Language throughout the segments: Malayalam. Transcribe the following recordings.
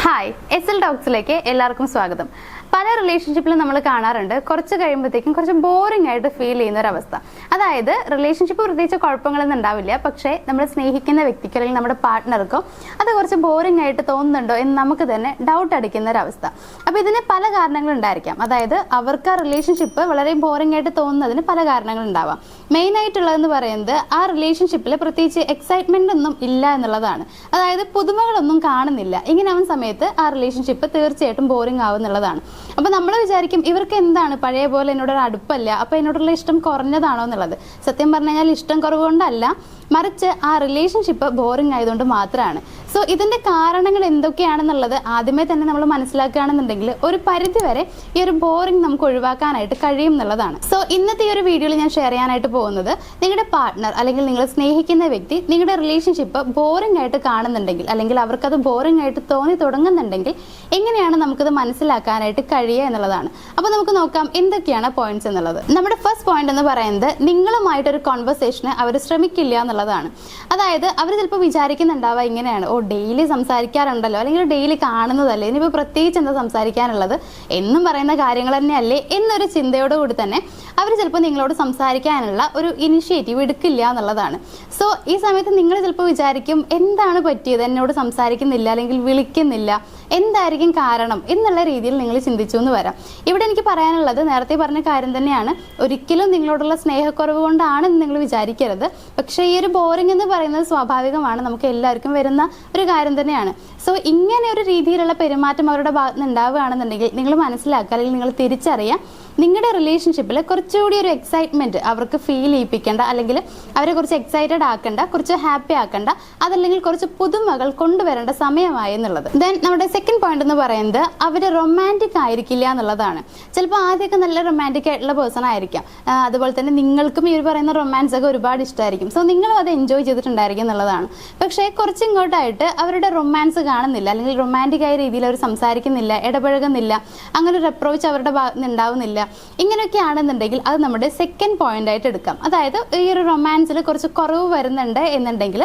ഹായ് എസ് എൽ ടോക്സിലേക്ക് എല്ലാവർക്കും സ്വാഗതം. പല റിലേഷൻഷിപ്പിലും നമ്മൾ കാണാറുണ്ട് കുറച്ച് കഴിയുമ്പോഴത്തേക്കും കുറച്ച് ബോറിംഗ് ആയിട്ട് ഫീൽ ചെയ്യുന്ന ഒരു അവസ്ഥ. അതായത് റിലേഷൻഷിപ്പ് പ്രത്യേകിച്ച് കുഴപ്പങ്ങളൊന്നും ഉണ്ടാവില്ല, പക്ഷേ നമ്മൾ സ്നേഹിക്കുന്ന വ്യക്തിക്കോ അല്ലെങ്കിൽ നമ്മുടെ പാർട്ട്ണർക്കോ അത് കുറച്ച് ബോറിംഗ് ആയിട്ട് തോന്നുന്നുണ്ടോ എന്ന് നമുക്ക് തന്നെ ഡൗട്ട് അടിക്കുന്ന ഒരു അവസ്ഥ. അപ്പോൾ ഇതിന് പല കാരണങ്ങളുണ്ടായിരിക്കാം. അതായത് അവർക്ക് ആ റിലേഷൻഷിപ്പ് വളരെ ബോറിംഗ് ആയിട്ട് തോന്നുന്നതിന് പല കാരണങ്ങളുണ്ടാവാം. മെയിൻ ആയിട്ടുള്ളതെന്ന് പറയുന്നത് ആ റിലേഷൻഷിപ്പിൽ പ്രത്യേകിച്ച് എക്സൈറ്റ്മെന്റ് ഒന്നും ഇല്ല എന്നുള്ളതാണ്. അതായത് പുതുമകളൊന്നും കാണുന്നില്ല. ഇങ്ങനെ ആവുന്ന സമയത്ത് ആ റിലേഷൻഷിപ്പ് തീർച്ചയായിട്ടും ബോറിംഗ് ആവും എന്നുള്ളതാണ്. അപ്പൊ നമ്മൾ വിചാരിക്കും ഇവർക്ക് എന്താണ് പഴയ പോലെ എന്നോടൊരു അടുപ്പല്ല, അപ്പൊ എന്നോടുള്ള ഇഷ്ടം കുറഞ്ഞതാണോ എന്നുള്ളത്. സത്യം പറഞ്ഞു കഴിഞ്ഞാൽ ഇഷ്ടം കുറവുകൊണ്ടല്ല, മറിച്ച് ആ റിലേഷൻഷിപ്പ് ബോറിംഗ് ആയതുകൊണ്ട് മാത്രമാണ്. സോ ഇതിന്റെ കാരണങ്ങൾ എന്തൊക്കെയാണെന്നുള്ളത് ആദ്യമേ തന്നെ നമ്മൾ മനസ്സിലാക്കുകയാണെന്നുണ്ടെങ്കിൽ ഒരു പരിധി വരെ ഈ ഒരു ബോറിംഗ് നമുക്ക് ഒഴിവാക്കാനായിട്ട് കഴിയും എന്നുള്ളതാണ്. സോ ഇന്നത്തെ ഈ ഒരു വീഡിയോയിൽ ഞാൻ ഷെയർ ചെയ്യാനായിട്ട് പോകുന്നത്, നിങ്ങളുടെ പാർട്ട്ണർ അല്ലെങ്കിൽ നിങ്ങൾ സ്നേഹിക്കുന്ന വ്യക്തി നിങ്ങളുടെ റിലേഷൻഷിപ്പ് ബോറിംഗ് ആയിട്ട് കാണുന്നുണ്ടെങ്കിൽ അല്ലെങ്കിൽ അവർക്കത് ബോറിംഗ് ആയിട്ട് തോന്നി തുടങ്ങുന്നുണ്ടെങ്കിൽ എങ്ങനെയാണ് നമുക്കത് മനസ്സിലാക്കാനായിട്ട് കഴിയുക എന്നുള്ളതാണ്. അപ്പോൾ നമുക്ക് നോക്കാം എന്തൊക്കെയാണ് പോയിന്റ്സ് എന്നുള്ളത്. നമ്മുടെ ഫസ്റ്റ് പോയിന്റ് എന്ന് പറയുന്നത്, നിങ്ങളുമായിട്ടൊരു കോൺവെർസേഷന് അവർ ശ്രമിക്കില്ല എന്നുള്ളതാണ്. അതായത് അവർ ചിലപ്പോൾ വിചാരിക്കുന്നുണ്ടാവുക ഇങ്ങനെയാണ്, ഓ ഡെയിലി സംസാരിക്കാറുണ്ടല്ലോ അല്ലെങ്കിൽ ഡെയിലി കാണുന്നതല്ലേ, ഇനിയിപ്പോൾ പ്രത്യേകിച്ച് എന്താ സംസാരിക്കാനുള്ളത്, എന്നും പറയുന്ന കാര്യങ്ങൾ തന്നെയല്ലേ എന്നൊരു ചിന്തയോടുകൂടി തന്നെ അവർ ചിലപ്പോൾ നിങ്ങളോട് സംസാരിക്കാനുള്ള ഒരു ഇനിഷ്യേറ്റീവ് എടുക്കില്ല എന്നുള്ളതാണ്. സോ ഈ സമയത്ത് നിങ്ങൾ ചിലപ്പോൾ വിചാരിക്കും എന്താണ് പറ്റിയത്, എന്നോട് സംസാരിക്കുന്നില്ല അല്ലെങ്കിൽ വിളിക്കുന്നില്ല, എന്തായിരിക്കും കാരണം എന്നുള്ള രീതിയിൽ നിങ്ങൾ ചിന്തിച്ചു എന്ന് വരാം. ഇവിടെ എനിക്ക് പറയാനുള്ളത് നേരത്തെ പറഞ്ഞ കാര്യം തന്നെയാണ്. ഒരിക്കലും നിങ്ങളോടുള്ള സ്നേഹക്കുറവ് കൊണ്ടാണെന്ന് നിങ്ങൾ വിചാരിക്കരുത്. പക്ഷേ ഈ ഒരു ബോറിംഗ് എന്ന് പറയുന്നത് സ്വാഭാവികമാണ്, നമുക്ക് എല്ലാവർക്കും വരുന്ന ഒരു കാര്യം തന്നെയാണ്. സോ ഇങ്ങനെ ഒരു രീതിയിലുള്ള പെരുമാറ്റം അവരുടെ ഭാഗത്ത് നിന്ന് ഉണ്ടാവുകയാണെന്നുണ്ടെങ്കിൽ നിങ്ങൾ മനസ്സിലാക്കുക അല്ലെങ്കിൽ നിങ്ങൾ തിരിച്ചറിയാം, നിങ്ങളുടെ റിലേഷൻഷിപ്പിൽ കുറച്ചുകൂടി ഒരു എക്സൈറ്റ്മെന്റ് അവർക്ക് ഫീൽ ചെയ്യിപ്പിക്കേണ്ട, അല്ലെങ്കിൽ അവരെ കുറച്ച് എക്സൈറ്റഡ് ആക്കേണ്ട, കുറച്ച് ഹാപ്പി ആക്കേണ്ട, അതല്ലെങ്കിൽ കുറച്ച് പുതുമകൾ കൊണ്ടുവരേണ്ട സമയമായി എന്നുള്ളത്. ദെൻ നമ്മുടെ സെക്കൻഡ് പോയിന്റ് എന്ന് പറയുന്നത്, അവർ റൊമാൻറ്റിക് ആയിരിക്കില്ല എന്നുള്ളതാണ്. ചിലപ്പോൾ ആദ്യമൊക്കെ നല്ല റൊമാൻറ്റിക് ആയിട്ടുള്ള പേഴ്സൺ ആയിരിക്കാം, അതുപോലെ തന്നെ നിങ്ങൾക്കും ഈ പറയുന്ന റൊമാൻസ് ഒക്കെ ഒരുപാട് ഇഷ്ടമായിരിക്കും. സോ നിങ്ങളും അത് എൻജോയ് ചെയ്തിട്ടുണ്ടായിരിക്കും എന്നുള്ളതാണ്. പക്ഷേ കുറച്ച് ഇങ്ങോട്ടായിട്ട് അവരുടെ റൊമാൻസ് കാണുന്നില്ല, അല്ലെങ്കിൽ റൊമാൻറ്റിക് ആയ രീതിയിൽ അവർ സംസാരിക്കുന്നില്ല, ഇടപഴകുന്നില്ല, അങ്ങനെ ഒരു അപ്രോച്ച് അവരുടെ ഭാഗത്ത് നിന്ന് ഉണ്ടാവുന്നില്ല. ഇങ്ങനെയൊക്കെ ആണെന്നുണ്ടെങ്കിൽ അത് നമ്മുടെ സെക്കൻഡ് പോയിന്റ് ആയിട്ട് എടുക്കാം. അതായത് ഈ ഒരു റൊമാൻസിൽ കുറച്ച് കുറവ് വരുന്നുണ്ട് എന്നുണ്ടെങ്കിൽ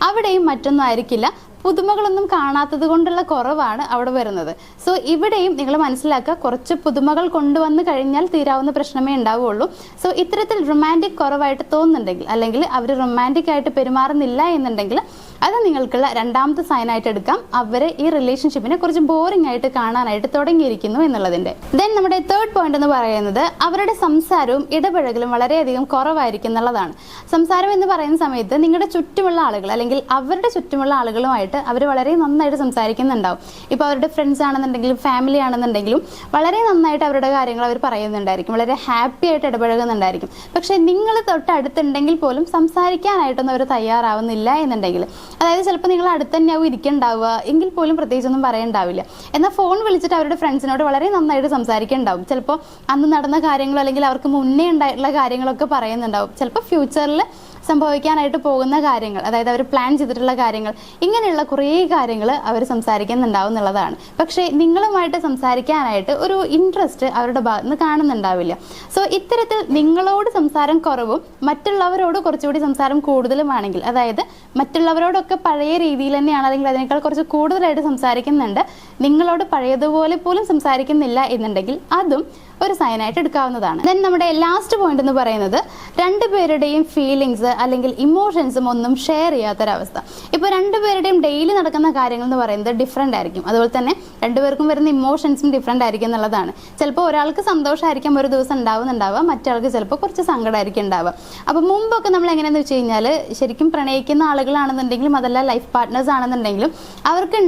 അവിടെയും മറ്റൊന്നും ആയിരിക്കില്ല, പുതുമകളൊന്നും കാണാത്തത് കൊണ്ടുള്ള കുറവാണ് അവിടെ വരുന്നത്. സോ ഇവിടെയും നിങ്ങൾ മനസ്സിലാക്കുക, കുറച്ച് പുതുമകൾ കൊണ്ടുവന്ന് കഴിഞ്ഞാൽ തീരാവുന്ന പ്രശ്നമേ ഉണ്ടാവുകയുള്ളൂ. സോ ഇത്തരത്തിൽ റൊമാൻറ്റിക് കുറവായിട്ട് തോന്നുന്നുണ്ടെങ്കിൽ അല്ലെങ്കിൽ അവർ റൊമാൻറ്റിക് ആയിട്ട് പെരുമാറുന്നില്ല എന്നുണ്ടെങ്കിൽ അത് നിങ്ങൾക്കുള്ള രണ്ടാമത്തെ സൈൻ ആയിട്ട് എടുക്കാം, അവർ ഈ റിലേഷൻഷിപ്പിനെ കുറച്ച് ബോറിംഗ് ആയിട്ട് കാണാനായിട്ട് തുടങ്ങിയിരിക്കുന്നു എന്നുള്ളതിന്റെ. ദെൻ നമ്മുടെ തേർഡ് പോയിന്റ് എന്ന് പറയുന്നത്, അവരുടെ സംസാരവും ഇടപഴകലും വളരെയധികം കുറവായിരിക്കും എന്നുള്ളതാണ്. സംസാരം എന്ന് പറയുന്ന സമയത്ത് നിങ്ങളുടെ ചുറ്റുമുള്ള ആളുകൾ അല്ലെങ്കിൽ അവരുടെ ചുറ്റുമുള്ള ആളുകളുമായിട്ട് അവർ വളരെ നന്നായിട്ട് സംസാരിക്കുന്നുണ്ടാവും. ഇപ്പോൾ അവരുടെ ഫ്രണ്ട്സ് ആണെന്നുണ്ടെങ്കിലും ഫാമിലി ആണെന്നുണ്ടെങ്കിലും വളരെ നന്നായിട്ട് അവരുടെ കാര്യങ്ങൾ അവർ പറയുന്നുണ്ടായിരിക്കും, വളരെ ഹാപ്പി ആയിട്ട് ഇടപഴകുന്നുണ്ടായിരിക്കും. പക്ഷെ നിങ്ങൾ തൊട്ടടുത്തുണ്ടെങ്കിൽ പോലും സംസാരിക്കാനായിട്ടൊന്നും അവർ തയ്യാറാവുന്നില്ല എന്നുണ്ടെങ്കിൽ, അതായത് ചിലപ്പോൾ നിങ്ങൾ അടുത്ത് തന്നെയാവും ഇരിക്കുന്നുണ്ടാവുക എങ്കിൽ പോലും പ്രത്യേകിച്ചൊന്നും പറയണ്ടാവില്ല. എന്നാൽ ഫോൺ വിളിച്ചിട്ട് അവരുടെ ഫ്രണ്ട്സിനോട് വളരെ നന്നായിട്ട് സംസാരിക്കുന്നുണ്ടാവും. ചിലപ്പോൾ അന്ന് നടന്ന കാര്യങ്ങളോ അല്ലെങ്കിൽ അവർക്ക് മുന്നേ ഉണ്ടായിട്ടുള്ള കാര്യങ്ങളൊക്കെ പറയുന്നുണ്ടാവും. ചിലപ്പോൾ ഫ്യൂച്ചറിൽ സംഭവിക്കാനായിട്ട് പോകുന്ന കാര്യങ്ങൾ, അതായത് അവർ പ്ലാൻ ചെയ്തിട്ടുള്ള കാര്യങ്ങൾ, ഇങ്ങനെയുള്ള കുറേ കാര്യങ്ങൾ അവർ സംസാരിക്കുന്നുണ്ടാവും എന്നുള്ളതാണ്. പക്ഷേ നിങ്ങളുമായിട്ട് സംസാരിക്കാനായിട്ട് ഒരു ഇൻട്രസ്റ്റ് അവരുടെ ഭാഗത്ത് നിന്ന് കാണുന്നുണ്ടാവില്ല. സോ ഇത്തരത്തിൽ നിങ്ങളോട് സംസാരം കുറവും മറ്റുള്ളവരോട് കുറച്ചുകൂടി സംസാരം കൂടുതലുമാണെങ്കിൽ, അതായത് മറ്റുള്ളവരോടൊക്കെ പഴയ രീതിയിൽ തന്നെയാണ് അല്ലെങ്കിൽ അതിനേക്കാൾ കുറച്ച് കൂടുതലായിട്ട് സംസാരിക്കുന്നുണ്ട്, നിങ്ങളോട് പഴയതുപോലെ പോലും സംസാരിക്കുന്നില്ല എന്നുണ്ടെങ്കിൽ അതും ഒരു സൈനായിട്ട് എടുക്കാവുന്നതാണ്. ദെൻ നമ്മുടെ ലാസ്റ്റ് പോയിന്റ് എന്ന് പറയുന്നത്, രണ്ടുപേരുടെയും ഫീലിങ്സ് അല്ലെങ്കിൽ ഇമോഷൻസും ഒന്നും ഷെയർ ചെയ്യാത്തൊരവസ്ഥ. ഇപ്പോൾ രണ്ടുപേരുടെയും ഡെയിലി നടക്കുന്ന കാര്യങ്ങൾ എന്ന് പറയുന്നത് ഡിഫറെൻ്റ് ആയിരിക്കും. അതുപോലെ തന്നെ രണ്ടുപേർക്കും വരുന്ന ഇമോഷൻസും ഡിഫറെൻ്റ് ആയിരിക്കും എന്നുള്ളതാണ്. ചിലപ്പോൾ ഒരാൾക്ക് സന്തോഷമായിരിക്കും ഒരു ദിവസം ഉണ്ടാവുക, മറ്റൊരാൾക്ക് ചിലപ്പോൾ കുറച്ച് സങ്കടമായിരിക്കും ഉണ്ടാവുക. അപ്പോൾ മുമ്പൊക്കെ നമ്മൾ എങ്ങനെയാണെന്ന് വെച്ച് കഴിഞ്ഞാൽ, ശരിക്കും പ്രണയിക്കുന്ന ആളുകളാണെന്നുണ്ടെങ്കിലും അതല്ല ലൈഫ് പാർട്ട്നേഴ്സ് ആണെന്നുണ്ടെങ്കിലും അവർക്ക്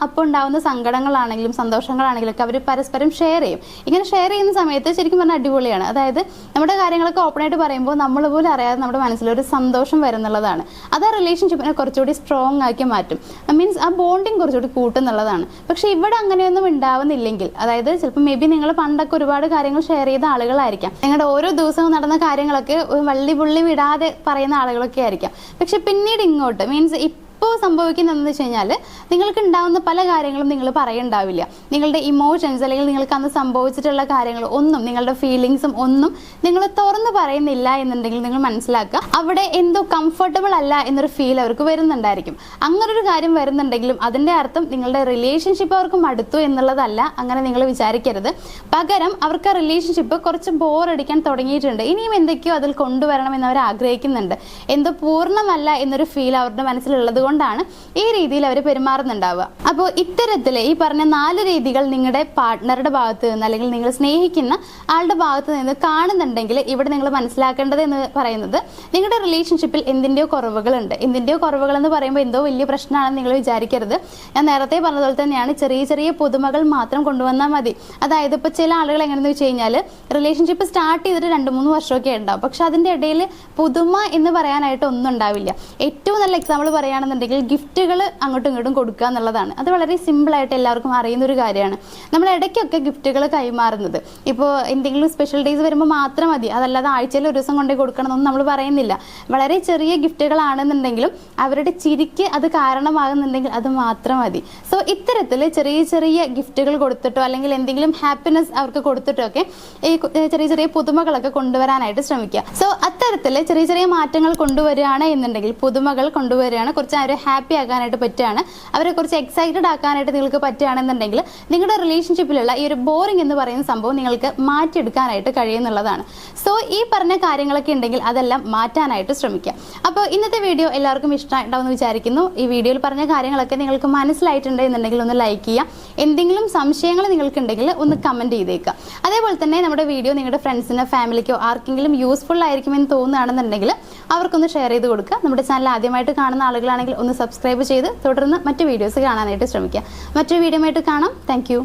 അപ്പോൾ ഉണ്ടാവുന്ന സങ്കടങ്ങളാണെങ്കിലും സന്തോഷങ്ങളാണെങ്കിലും ഒക്കെ അവർ പരസ്പരം ഷെയർ ചെയ്യും. ഇങ്ങനെ ഷെയർ ചെയ്യുന്ന സമയത്ത് ശരിക്കും പറഞ്ഞാൽ അടിപൊളിയാണ്. അതായത് നമ്മുടെ കാര്യങ്ങളൊക്കെ ഓപ്പണായിട്ട് പറയുമ്പോൾ നമ്മൾ പോലും അറിയാതെ നമ്മുടെ മനസ്സിലൊരു സന്തോഷം വരുന്നുള്ളതാണ്. അത് ആ റിലേഷൻഷിപ്പിനെ കുറച്ചുകൂടി സ്ട്രോങ് ആക്കി മാറ്റും. മീൻസ് ആ ബോണ്ടിങ് കുറച്ചുകൂടി കൂട്ടുന്നുള്ളതാണ്. പക്ഷെ ഇവിടെ അങ്ങനെയൊന്നും ഉണ്ടാവുന്നില്ലെങ്കിൽ, അതായത് ചിലപ്പോൾ മേ ബി നിങ്ങൾ പണ്ടൊക്കെ ഒരുപാട് കാര്യങ്ങൾ ഷെയർ ചെയ്ത ആളുകളായിരിക്കാം, നിങ്ങളുടെ ഓരോ ദിവസവും നടന്ന കാര്യങ്ങളൊക്കെ വള്ളി പുള്ളി വിടാതെ പറയുന്ന ആളുകളൊക്കെ ആയിരിക്കാം. പക്ഷെ പിന്നീട് ഇങ്ങോട്ട് മീൻസ് ചിലപ്പോൾ സംഭവിക്കുന്നതെന്ന് വെച്ച് കഴിഞ്ഞാൽ നിങ്ങൾക്ക് ഉണ്ടാവുന്ന പല കാര്യങ്ങളും നിങ്ങൾ പറയുണ്ടാവില്ല. നിങ്ങളുടെ ഇമോഷൻസ് അല്ലെങ്കിൽ നിങ്ങൾക്ക് അന്ന് സംഭവിച്ചിട്ടുള്ള കാര്യങ്ങൾ ഒന്നും, നിങ്ങളുടെ ഫീലിങ്സും ഒന്നും നിങ്ങൾ തുറന്നു പറയുന്നില്ല എന്നുണ്ടെങ്കിൽ നിങ്ങൾ മനസ്സിലാക്കുക അവിടെ എന്തോ കംഫർട്ടബിൾ അല്ല എന്നൊരു ഫീൽ അവർക്ക് വരുന്നുണ്ടായിരിക്കും. അങ്ങനൊരു കാര്യം വരുന്നുണ്ടെങ്കിലും അതിൻ്റെ അർത്ഥം നിങ്ങളുടെ റിലേഷൻഷിപ്പ് അവർക്ക് മടുത്തു എന്നുള്ളതല്ല. അങ്ങനെ നിങ്ങൾ വിചാരിക്കരുത്. പകരം അവർക്ക് ആ റിലേഷൻഷിപ്പ് കുറച്ച് ബോറടിക്കാൻ തുടങ്ങിയിട്ടുണ്ട്. ഇനിയും എന്തൊക്കെയോ അതിൽ കൊണ്ടുവരണം എന്ന് അവർ ആഗ്രഹിക്കുന്നുണ്ട്. എന്തോ പൂർണ്ണമല്ല എന്നൊരു ഫീൽ അവരുടെ മനസ്സിലുള്ളത് കൊണ്ടാണ് ഈ രീതിയിൽ അവർ പെരുമാറുന്നുണ്ടാവുക. അപ്പോൾ ഇത്തരത്തിൽ ഈ പറഞ്ഞ 4 രീതികൾ നിങ്ങളുടെ പാർട്ട്ണറുടെ ഭാഗത്ത് നിന്ന് അല്ലെങ്കിൽ നിങ്ങൾ സ്നേഹിക്കുന്ന ആളുടെ ഭാഗത്ത് നിന്ന് കാണുന്നുണ്ടെങ്കിൽ ഇവിടെ നിങ്ങൾ മനസ്സിലാക്കേണ്ടത് എന്ന് പറയുന്നത് നിങ്ങളുടെ റിലേഷൻഷിപ്പിൽ എന്തിൻ്റെയോ കുറവുകളുണ്ട്. എന്തിൻ്റെയോ കുറവുകൾ എന്ന് പറയുമ്പോൾ എന്തോ വലിയ പ്രശ്നമാണെന്ന് നിങ്ങൾ വിചാരിക്കരുത്. ഞാൻ നേരത്തെ പറഞ്ഞതുപോലെ തന്നെയാണ്, ചെറിയ ചെറിയ പുതുമകൾ മാത്രം കൊണ്ടുവന്നാൽ മതി. അതായത് ഇപ്പോൾ ചില ആളുകൾ എങ്ങനെയെന്ന് വെച്ച് കഴിഞ്ഞാൽ റിലേഷൻഷിപ്പ് സ്റ്റാർട്ട് ചെയ്തിട്ട് 2-3 വർഷമൊക്കെ ഉണ്ടാവും, പക്ഷെ അതിൻ്റെ ഇടയിൽ പുതുമ എന്ന് പറയാനായിട്ട് ഒന്നും ഉണ്ടാവില്ല. ഏറ്റവും നല്ല എക്സാമ്പിൾ പറയുകയാണെന്നുണ്ടെങ്കിൽ ഗിഫ്റ്റുകൾ അങ്ങോട്ടും ഇങ്ങോട്ടും കൊടുക്കുക എന്നുള്ളതാണ്. അത് വളരെ സിമ്പിളായിട്ട് എല്ലാവർക്കും അറിയുന്ന ഒരു കാര്യമാണ്. നമ്മൾ ഇടയ്ക്കൊക്കെ ഗിഫ്റ്റുകൾ കൈമാറുന്നത് ഇപ്പോൾ എന്തെങ്കിലും സ്പെഷ്യൽ ഡേയ്സ് വരുമ്പോൾ മാത്രം മതി. അതല്ലാതെ ആഴ്ചയിൽ ഒരു ദിവസം കൊണ്ടേ കൊടുക്കണമെന്നൊന്നും നമ്മൾ പറയുന്നില്ല. വളരെ ചെറിയ ഗിഫ്റ്റുകളാണെന്നുണ്ടെങ്കിലും അവരുടെ ചിരിക്ക് അത് കാരണമാകുന്നുണ്ടെങ്കിൽ അത് മാത്രം മതി. സോ ഇത്തരത്തിൽ ചെറിയ ചെറിയ ഗിഫ്റ്റുകൾ കൊടുത്തിട്ടോ അല്ലെങ്കിൽ എന്തെങ്കിലും ഹാപ്പിനെസ് അവർക്ക് കൊടുത്തിട്ടോ ഒക്കെ ഈ ചെറിയ ചെറിയ പുതുമകളൊക്കെ കൊണ്ടുവരാനായിട്ട് ശ്രമിക്കുക. സോ അത്തരത്തിൽ ചെറിയ ചെറിയ മാറ്റങ്ങൾ കൊണ്ടുവരികയാണ് എന്നുണ്ടെങ്കിൽ, പുതുമകൾ കൊണ്ടുവരികയാണ്, കുറച്ച് അവരെ ഹാപ്പി ആക്കാനായിട്ട് പറ്റുകയാണ്, അവരെ കുറച്ച് എക്സൈറ്റഡ് ആക്കാനായിട്ട് നിങ്ങൾക്ക് പറ്റുകയാണെന്നുണ്ടെങ്കിൽ നിങ്ങളുടെ റിലേഷൻഷിപ്പിലുള്ള ഈ ഒരു ബോറിംഗ് എന്ന് പറയുന്ന സംഭവം നിങ്ങൾക്ക് മാറ്റിയെടുക്കാനായിട്ട് കഴിയുന്നുള്ളതാണ്. സോ ഈ പറഞ്ഞ കാര്യങ്ങളൊക്കെ ഉണ്ടെങ്കിൽ അതെല്ലാം മാറ്റാനായിട്ട് ശ്രമിക്കുക. അപ്പോൾ ഇന്നത്തെ വീഡിയോ എല്ലാവർക്കും ഇഷ്ടമായിട്ടുണ്ടാവുമെന്ന് വിചാരിക്കുന്നു. ഈ വീഡിയോയിൽ പറഞ്ഞ കാര്യങ്ങളൊക്കെ നിങ്ങൾക്ക് മനസ്സിലായിട്ടുണ്ട് എന്നുണ്ടെങ്കിൽ ഒന്ന് ലൈക്ക് ചെയ്യുക. എന്തെങ്കിലും സംശയങ്ങൾ നിങ്ങൾക്കുണ്ടെങ്കിൽ ഒന്ന് കമൻറ്റ് ചെയ്തേക്കുക. അതേപോലെ തന്നെ നമ്മുടെ വീഡിയോ നിങ്ങളുടെ ഫ്രണ്ട്സിനോ ഫാമിലിക്കോ ആർക്കെങ്കിലും യൂസ്ഫുൾ ആയിരിക്കുമെന്ന് തോന്നുകയാണെന്നുണ്ടെങ്കിൽ അവർക്കൊന്ന് ഷെയർ ചെയ്ത് കൊടുക്കുക. നമ്മുടെ ചാനൽ ആദ്യമായിട്ട് കാണുന്ന ആളുകളാണെങ്കിൽ ഒന്ന് സബ്സ്ക്രൈബ് ചെയ്ത് തുടർന്ന് മറ്റു വീഡിയോസ് കാണാനായിട്ട് ശ്രമിക്കുക. മറ്റൊരു വീഡിയോ ആയിട്ട് കാണാം. താങ്ക്